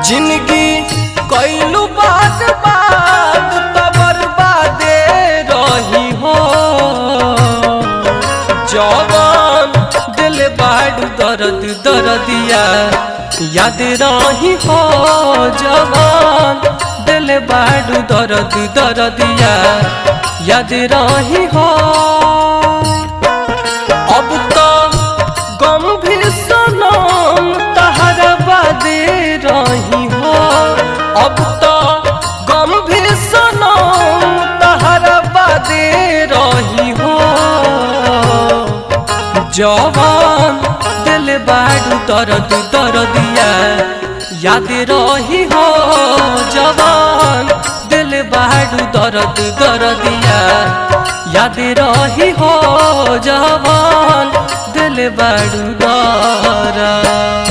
जिंदगी कैलू बात बात तो बर्बादे रही हो। जवान दिल बाड़ू दर्द दर्दिया याद रही हो। जवान दिल बाड़ू दर्द दर्दिया याद रही हो। अब तो गम भी सनम तहरा बादे रही हो। अब तो गम भी सनम तहरा बादे रही हो। जवान दिल बाड़ू दर्द दर्दिया याद रही हो। जवान दिल बाड़ू दर्द दर्दिया याद रही हो। जवान दिल बाड़ू दर्द